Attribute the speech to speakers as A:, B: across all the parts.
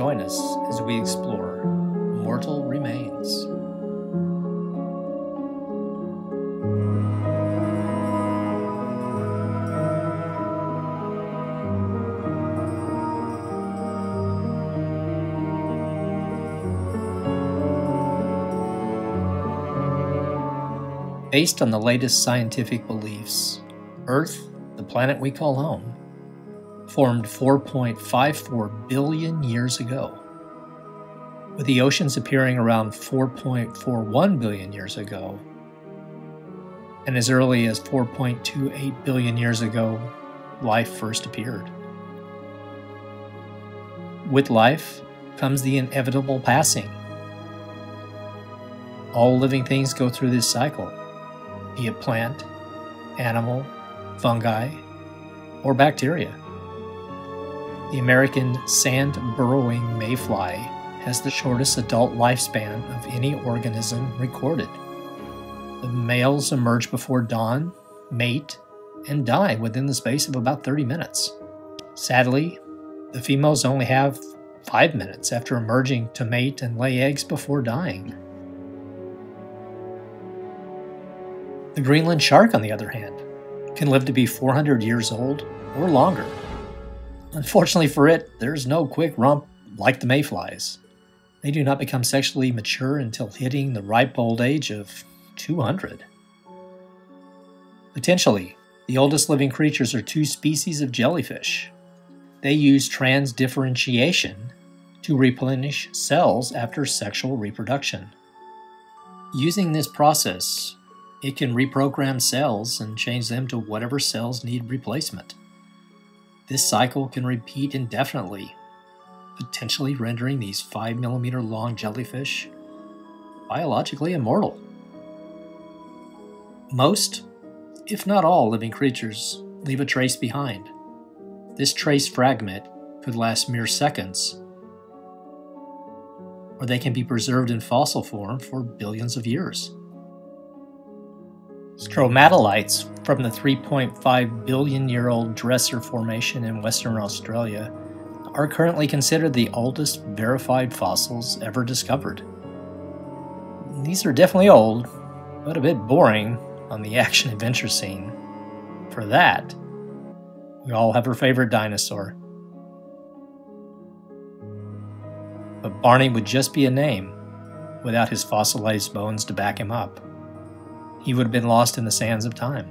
A: join us as we explore mortal remains. Based on the latest scientific beliefs, Earth, the planet we call home, formed 4.54 billion years ago, with the oceans appearing around 4.41 billion years ago, and as early as 4.28 billion years ago, life first appeared. With life comes the inevitable passing. All living things go through this cycle, be it plant, animal, fungi, or bacteria. The American sand-burrowing mayfly has the shortest adult lifespan of any organism recorded. The males emerge before dawn, mate, and die within the space of about 30 minutes. Sadly, the females only have 5 minutes after emerging to mate and lay eggs before dying. The Greenland shark, on the other hand, can live to be 400 years old or longer. Unfortunately for it, there's no quick rump like the mayflies. They do not become sexually mature until hitting the ripe old age of 200. Potentially, the oldest living creatures are two species of jellyfish. They use transdifferentiation to replenish cells after sexual reproduction. Using this process, it can reprogram cells and change them to whatever cells need replacement. This cycle can repeat indefinitely, potentially rendering these 5 millimeter long jellyfish biologically immortal. Most, if not all, living creatures leave a trace behind. This trace fragment could last mere seconds, or they can be preserved in fossil form for billions of years. Stromatolites from the 3.5 billion-year-old Dresser Formation in Western Australia are currently considered the oldest verified fossils ever discovered. These are definitely old, but a bit boring on the action-adventure scene. For that, we all have our favorite dinosaur. But Barney would just be a name without his fossilized bones to back him up. He would have been lost in the sands of time.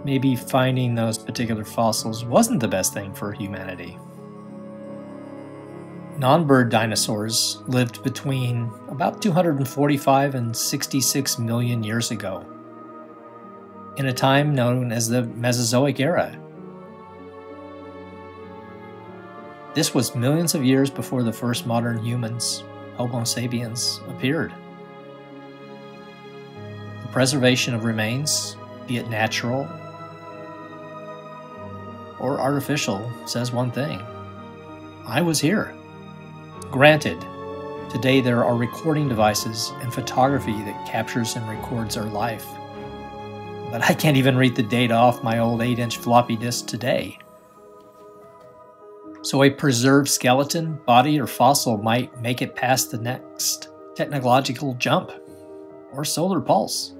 A: Maybe finding those particular fossils wasn't the best thing for humanity. Non-bird dinosaurs lived between about 245 and 66 million years ago, in a time known as the Mesozoic era. This was millions of years before the first modern humans, Homo sapiens, appeared. Preservation of remains, be it natural or artificial, says one thing: I was here. Granted, today there are recording devices and photography that captures and records our life, but I can't even read the data off my old 8-inch floppy disk today. So a preserved skeleton, body, or fossil might make it past the next technological jump or solar pulse.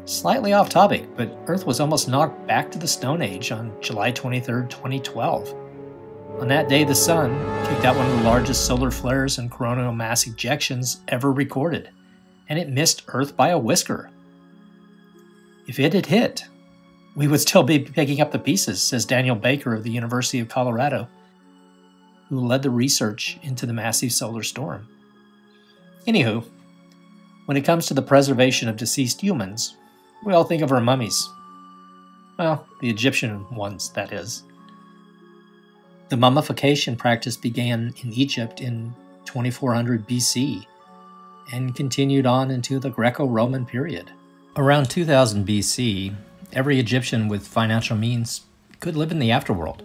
A: Slightly off topic, but Earth was almost knocked back to the Stone Age on July 23, 2012. On that day, the Sun kicked out one of the largest solar flares and coronal mass ejections ever recorded, and it missed Earth by a whisker. If it had hit, we would still be picking up the pieces, says Daniel Baker of the University of Colorado, who led the research into the massive solar storm. Anywho, when it comes to the preservation of deceased humans, we all think of our mummies. Well, the Egyptian ones, that is. The mummification practice began in Egypt in 2400 BC and continued on into the Greco-Roman period. Around 2000 BC, every Egyptian with financial means could live in the afterworld,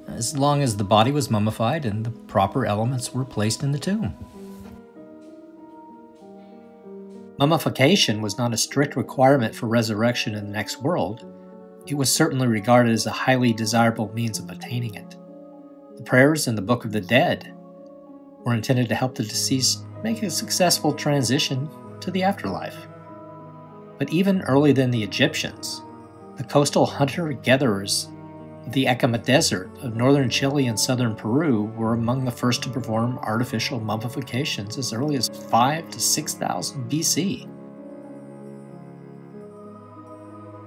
A: as long as the body was mummified and the proper elements were placed in the tomb. Mummification was not a strict requirement for resurrection in the next world. It was certainly regarded as a highly desirable means of attaining it. The prayers in the Book of the Dead were intended to help the deceased make a successful transition to the afterlife. But even earlier than the Egyptians, the coastal hunter-gatherers of the Acoma Desert of northern Chile and southern Peru were among the first to perform artificial mummifications as early as 5,000 to 6,000 BC.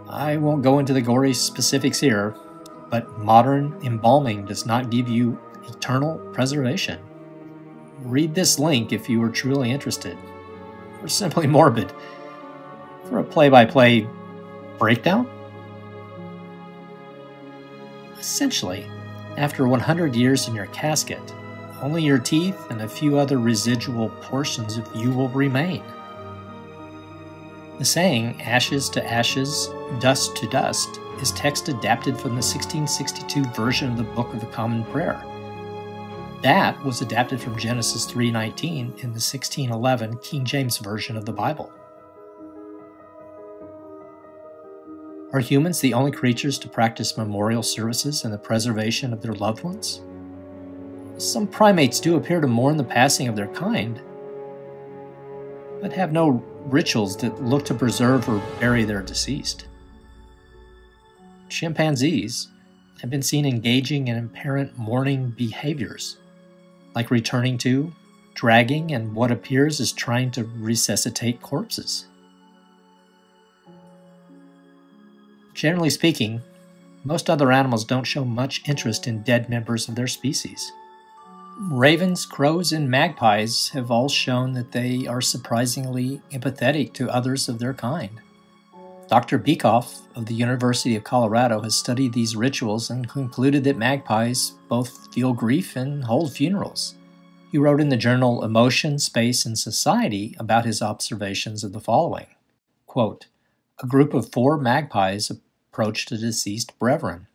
A: I won't go into the gory specifics here, but modern embalming does not give you eternal preservation. Read this link if you are truly interested, or simply morbid, for a play-by-play breakdown. Essentially, after 100 years in your casket, only your teeth and a few other residual portions of you will remain. The saying, ashes to ashes, dust to dust, is text adapted from the 1662 version of the Book of the Common Prayer. That was adapted from Genesis 3:19 in the 1611 King James Version of the Bible. Are humans the only creatures to practice memorial services and the preservation of their loved ones? Some primates do appear to mourn the passing of their kind, but have no rituals that look to preserve or bury their deceased. Chimpanzees have been seen engaging in apparent mourning behaviors, like returning to, dragging, and what appears as trying to resuscitate corpses. Generally speaking, most other animals don't show much interest in dead members of their species. Ravens, crows, and magpies have all shown that they are surprisingly empathetic to others of their kind. Dr. Beekoff of the University of Colorado has studied these rituals and concluded that magpies both feel grief and hold funerals. He wrote in the journal Emotion, Space, and Society about his observations of the following. Quote, a group of 4 magpies approached a deceased brethren.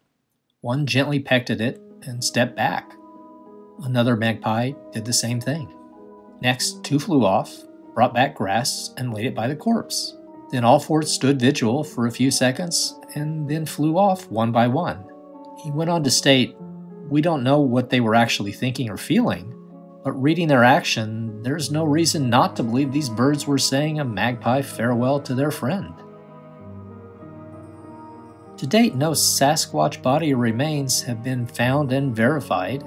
A: One gently pecked at it and stepped back. Another magpie did the same thing. Next, 2 flew off, brought back grass, and laid it by the corpse. Then all 4 stood vigil for a few seconds and then flew off one by one. He went on to state, we don't know what they were actually thinking or feeling, but reading their action, there's no reason not to believe these birds were saying a magpie farewell to their friend. To date, no Sasquatch body or remains have been found and verified.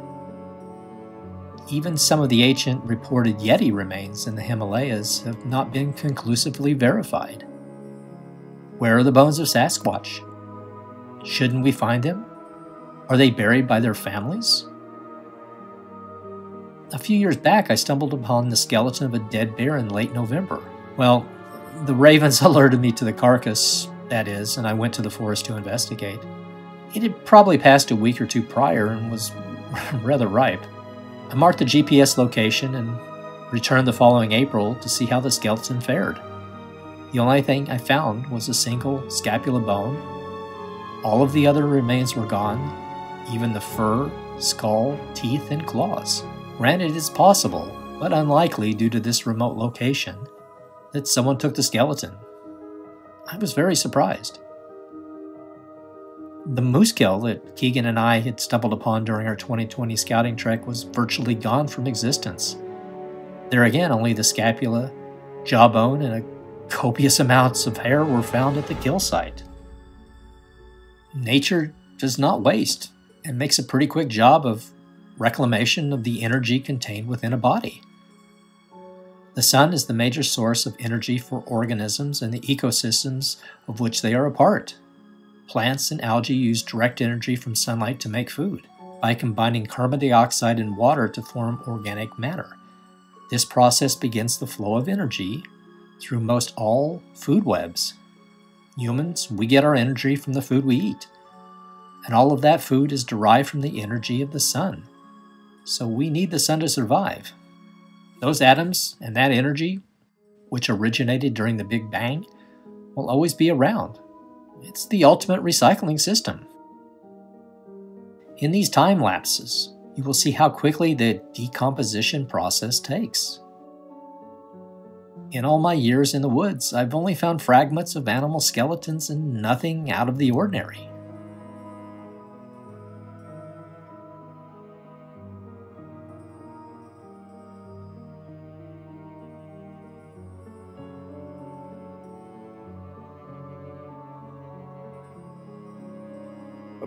A: Even some of the ancient reported Yeti remains in the Himalayas have not been conclusively verified. Where are the bones of Sasquatch? Shouldn't we find them? Are they buried by their families? A few years back, I stumbled upon the skeleton of a dead bear in late November. Well, the ravens alerted me to the carcass, that is, and I went to the forest to investigate. It had probably passed a week or 2 prior and was rather ripe. I marked the GPS location and returned the following April to see how the skeleton fared. The only thing I found was a single scapula bone. All of the other remains were gone, even the fur, skull, teeth, and claws. Granted, it's possible, but unlikely due to this remote location, that someone took the skeleton. I was very surprised. The moose kill that Keegan and I had stumbled upon during our 2020 scouting trek was virtually gone from existence. There again, only the scapula, jawbone, and copious amounts of hair were found at the kill site. Nature does not waste and makes a pretty quick job of reclamation of the energy contained within a body. The sun is the major source of energy for organisms and the ecosystems of which they are a part. Plants and algae use direct energy from sunlight to make food, by combining carbon dioxide and water to form organic matter. This process begins the flow of energy through most all food webs. Humans, we get our energy from the food we eat, and all of that food is derived from the energy of the sun. So we need the sun to survive. Those atoms and that energy, which originated during the Big Bang, will always be around. It's the ultimate recycling system. In these time lapses, you will see how quickly the decomposition process takes. In all my years in the woods, I've only found fragments of animal skeletons and nothing out of the ordinary.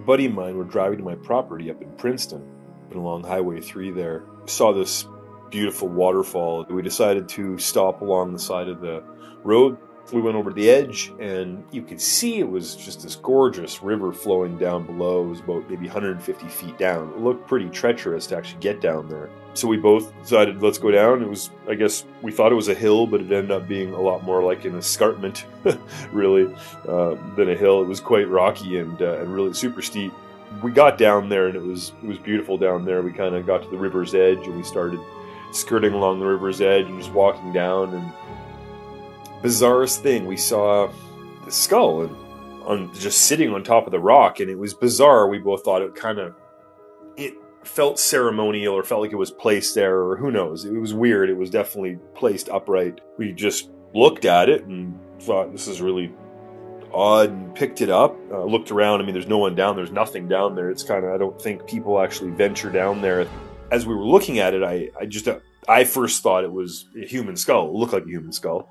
B: buddy of mine were driving to my property up in Princeton, and along Highway 3 there. We saw this beautiful waterfall. We decided to stop along the side of the road. We went over the edge, and you could see it was just this gorgeous river flowing down below. It was about maybe 150 feet down. It looked pretty treacherous to actually get down there. So we both decided, let's go down. It was, I guess, we thought it was a hill, but it ended up being a lot more like an escarpment, really, than a hill. It was quite rocky and really super steep. We got down there, and it was beautiful down there. We kind of got to the river's edge, and we started skirting along the river's edge and just walking down. And bizarrest thing, we saw the skull and just sitting on top of the rock, and it was bizarre. We both thought it felt ceremonial, or felt like it was placed there, or who knows. It was weird. It was definitely placed upright. We just looked at it and thought, this is really odd, and picked it up, looked around. I mean, there's no one down. There's nothing down there. It's kind of, I don't think people actually venture down there. As we were looking at it, I first thought it was a human skull. It looked like a human skull.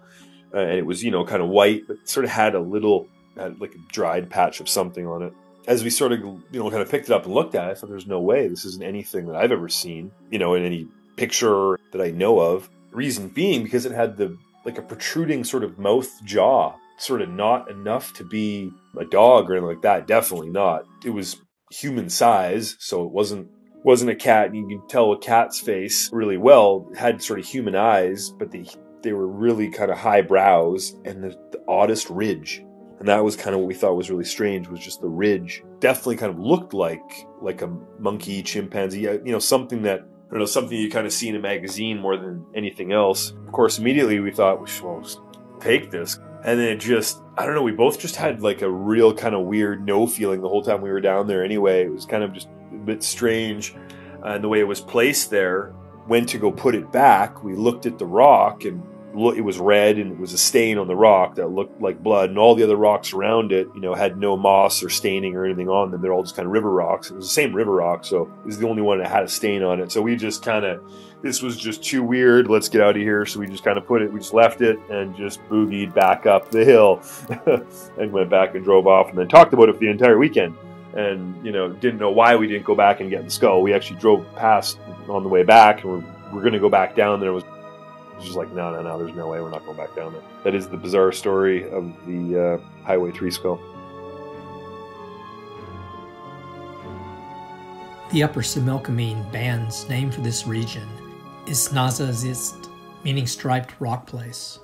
B: And it was, kind of white, but sort of had like a dried patch of something on it. As we sort of, kind of picked it up and looked at it, I thought, there's no way this isn't anything that I've ever seen, in any picture that I know of. Reason being, because it had a protruding sort of mouth jaw, sort of not enough to be a dog or anything like that. Definitely not. It was human size, so it wasn't a cat, and you can tell a cat's face really well. It had sort of human eyes, but they were really kind of high brows and the oddest ridge. And that was kind of what we thought was really strange, was just the ridge. Definitely kind of looked like a monkey, chimpanzee, something that, something you kind of see in a magazine more than anything else. Of course, immediately we thought, well, just take this. And then it just, I don't know, we both just had like a real kind of weird no feeling the whole time we were down there anyway. It was kind of just a bit strange. And the way it was placed there, went to go put it back, we looked at the rock, and it was red, and it was a stain on the rock that looked like blood, and all the other rocks around it, had no moss or staining or anything on them. They're all just kind of river rocks. It was the same river rock, so it was the only one that had a stain on it. So we just this was just too weird. Let's get out of here. So we just kind of we just left it and just boogied back up the hill and went back and drove off, and then talked about it for the entire weekend. And, didn't know why we didn't go back and get the skull. We actually drove past on the way back, and we're going to go back down there. It was just like, no, there's no way, we're not going back down there. That is the bizarre story of the Highway 3 skull.
A: The Upper Similkameen band's name for this region is Snazazist, meaning striped rock place.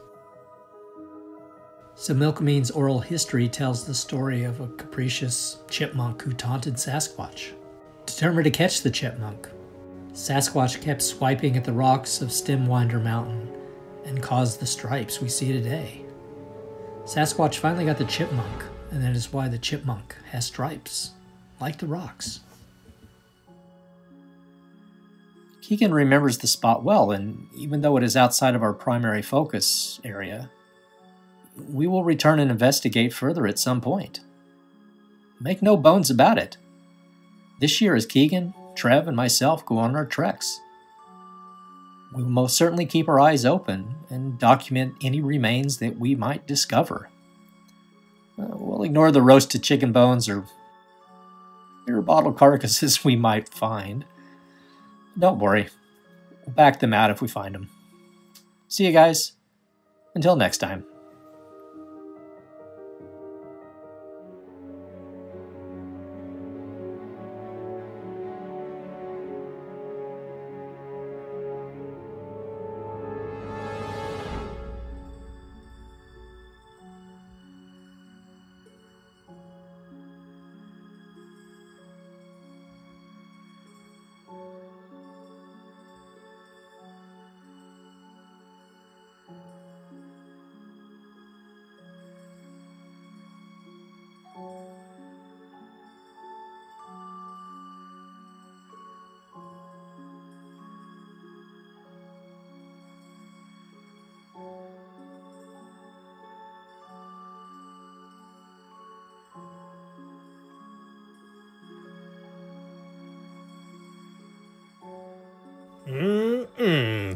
A: Similkameen's oral history tells the story of a capricious chipmunk who taunted Sasquatch. Determined to catch the chipmunk, Sasquatch kept swiping at the rocks of Stimwinder Mountain and caused the stripes we see today. Sasquatch finally got the chipmunk, and that is why the chipmunk has stripes, like the rocks. Keegen remembers the spot well, and even though it is outside of our primary focus area, we will return and investigate further at some point. Make no bones about it. This year, as Keegen, Trev, and myself go on our treks, we will most certainly keep our eyes open and document any remains that we might discover. We'll ignore the roasted chicken bones or beer bottle carcasses we might find. Don't worry, we'll back them out if we find them. See you guys. Until next time.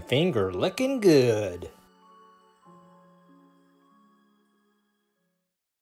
C: Finger looking good.